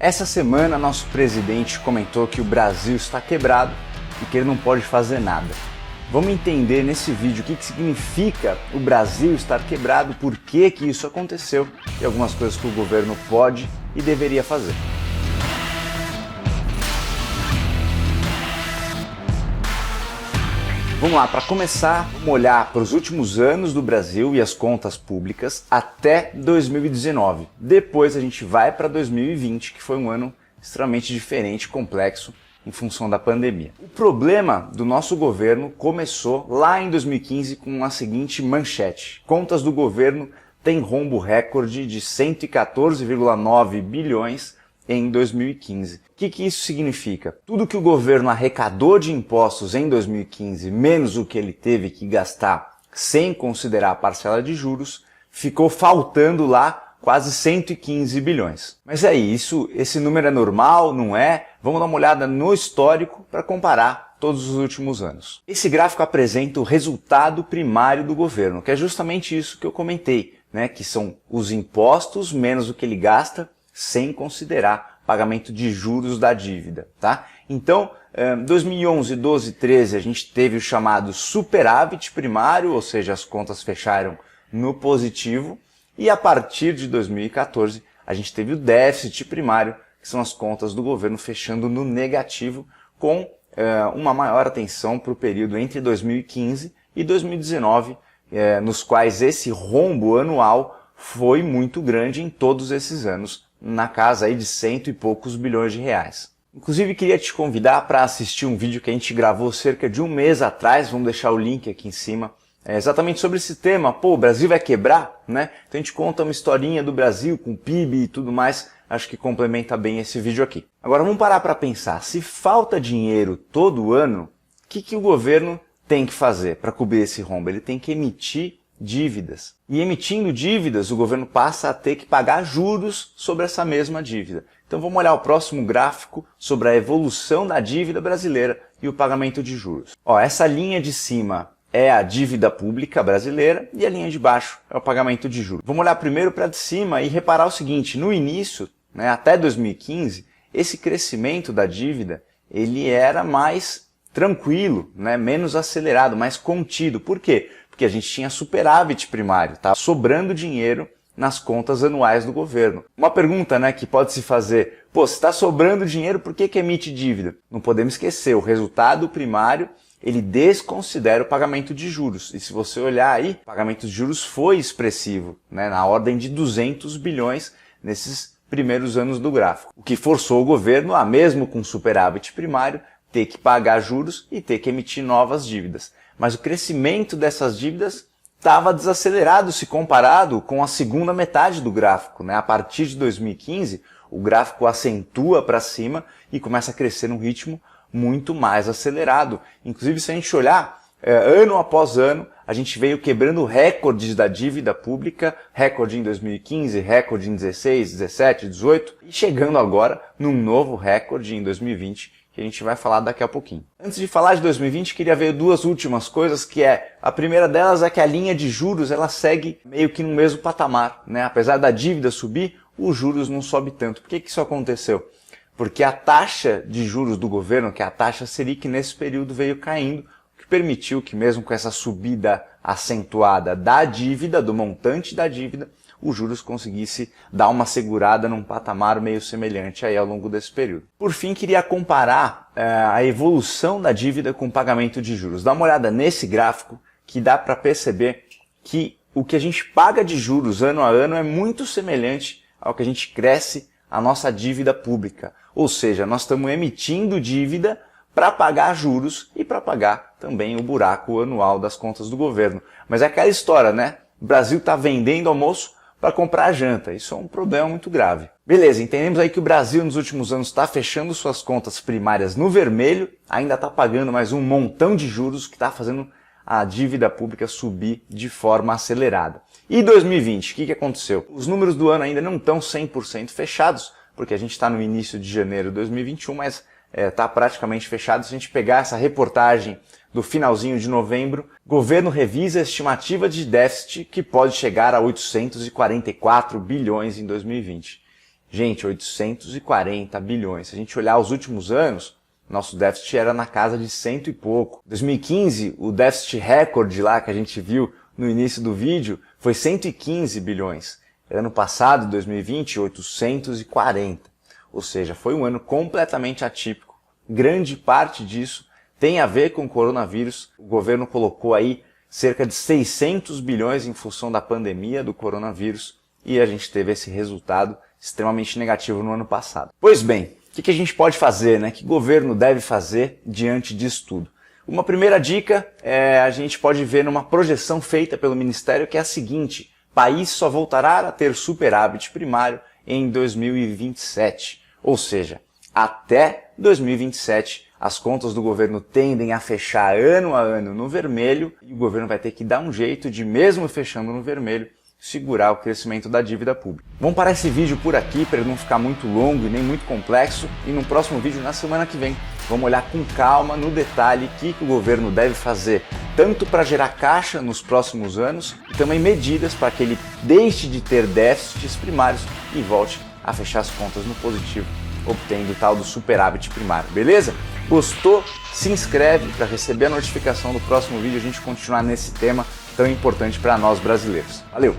Essa semana, nosso presidente comentou que o Brasil está quebrado e que ele não pode fazer nada. Vamos entender nesse vídeo o que significa o Brasil estar quebrado, por que isso aconteceu e algumas coisas que o governo pode e deveria fazer. Vamos lá, para começar, vamos olhar para os últimos anos do Brasil e as contas públicas até 2019. Depois a gente vai para 2020, que foi um ano extremamente diferente, complexo, em função da pandemia. O problema do nosso governo começou lá em 2015 com a seguinte manchete: contas do governo têm rombo recorde de 114,9 bilhões em 2015. O que isso significa? Tudo que o governo arrecadou de impostos em 2015, menos o que ele teve que gastar sem considerar a parcela de juros, ficou faltando lá quase 115 bilhões. Mas aí, esse número é normal? Não é? Vamos dar uma olhada no histórico para comparar todos os últimos anos. Esse gráfico apresenta o resultado primário do governo, que é justamente isso que eu comentei, né? Que são os impostos menos o que ele gasta, sem considerar pagamento de juros da dívida, tá? Então, 2011, 12, 13 a gente teve o chamado superávit primário, ou seja, as contas fecharam no positivo, e a partir de 2014 a gente teve o déficit primário, que são as contas do governo fechando no negativo, com uma maior atenção para o período entre 2015 e 2019, nos quais esse rombo anual foi muito grande em todos esses anos, na casa aí de 100 e poucos bilhões de reais. Inclusive queria te convidar para assistir um vídeo que a gente gravou cerca de um mês atrás, vamos deixar o link aqui em cima, exatamente sobre esse tema. Pô, o Brasil vai quebrar, né? Então a gente conta uma historinha do Brasil com PIB e tudo mais, acho que complementa bem esse vídeo aqui. Agora vamos parar para pensar, se falta dinheiro todo ano, o que o governo tem que fazer para cobrir esse rombo? Ele tem que emitir dívidas. E emitindo dívidas, o governo passa a ter que pagar juros sobre essa mesma dívida. Então vamos olhar o próximo gráfico sobre a evolução da dívida brasileira e o pagamento de juros. Ó, essa linha de cima é a dívida pública brasileira e a linha de baixo é o pagamento de juros. Vamos olhar primeiro para de cima e reparar o seguinte: no início, né, até 2015, esse crescimento da dívida ele era mais tranquilo, né, menos acelerado, mais contido. Por quê? Porque a gente tinha superávit primário, tá? Sobrando dinheiro nas contas anuais do governo. Uma pergunta, né, que pode se fazer: pô, se está sobrando dinheiro, por que emite dívida? Não podemos esquecer, o resultado primário ele desconsidera o pagamento de juros. E se você olhar aí, o pagamento de juros foi expressivo, né, na ordem de 200 bilhões nesses primeiros anos do gráfico. O que forçou o governo a, mesmo com superávit primário, ter que pagar juros e ter que emitir novas dívidas. Mas o crescimento dessas dívidas estava desacelerado se comparado com a segunda metade do gráfico, né? A partir de 2015, o gráfico acentua para cima e começa a crescer num ritmo muito mais acelerado. Inclusive, se a gente olhar, ano após ano, a gente veio quebrando recordes da dívida pública, recorde em 2015, recorde em 16, 17, 18, e chegando agora num novo recorde em 2020, que a gente vai falar daqui a pouquinho. Antes de falar de 2020, queria ver duas últimas coisas, que a primeira delas é que a linha de juros ela segue meio que no mesmo patamar, né? Apesar da dívida subir, os juros não sobem tanto. Por que isso aconteceu? Porque a taxa de juros do governo, que é a taxa Selic, nesse período veio caindo, o que permitiu que mesmo com essa subida acentuada da dívida, do montante da dívida, os juros conseguisse dar uma segurada num patamar meio semelhante aí ao longo desse período. Por fim, queria comparar a evolução da dívida com o pagamento de juros. Dá uma olhada nesse gráfico que dá para perceber que o que a gente paga de juros ano a ano é muito semelhante ao que a gente cresce a nossa dívida pública. Ou seja, nós estamos emitindo dívida para pagar juros e para pagar também o buraco anual das contas do governo. Mas é aquela história, né? O Brasil está vendendo almoço para comprar janta. Isso é um problema muito grave. Beleza, entendemos aí que o Brasil nos últimos anos está fechando suas contas primárias no vermelho, ainda está pagando mais um montão de juros que está fazendo a dívida pública subir de forma acelerada. E 2020, o que aconteceu? Os números do ano ainda não estão 100% fechados, porque a gente está no início de janeiro de 2021, mas está praticamente fechado. Se a gente pegar essa reportagem do finalzinho de novembro, o governo revisa a estimativa de déficit que pode chegar a 844 bilhões em 2020. Gente, 840 bilhões. Se a gente olhar os últimos anos, nosso déficit era na casa de 100 e pouco. 2015, o déficit recorde lá que a gente viu no início do vídeo foi 115 bilhões. Ano passado, 2020, 840. Ou seja, foi um ano completamente atípico. Grande parte disso tem a ver com o coronavírus. O governo colocou aí cerca de 600 bilhões em função da pandemia do coronavírus e a gente teve esse resultado extremamente negativo no ano passado. Pois bem, o que a gente pode fazer, né? Que o governo deve fazer diante disso tudo? Uma primeira dica a gente pode ver numa projeção feita pelo Ministério que é a seguinte: o país só voltará a ter superávit primário em 2027. Ou seja, até 2027 as contas do governo tendem a fechar ano a ano no vermelho e o governo vai ter que dar um jeito de, mesmo fechando no vermelho, segurar o crescimento da dívida pública. Vamos parar esse vídeo por aqui para ele não ficar muito longo e nem muito complexo e no próximo vídeo, na semana que vem, vamos olhar com calma, no detalhe, o que o governo deve fazer, tanto para gerar caixa nos próximos anos e também medidas para que ele deixe de ter déficits primários e volte a fechar as contas no positivo, obtendo o tal do superávit primário, beleza? Gostou? Se inscreve para receber a notificação do próximo vídeo e a gente continuar nesse tema tão importante para nós brasileiros. Valeu!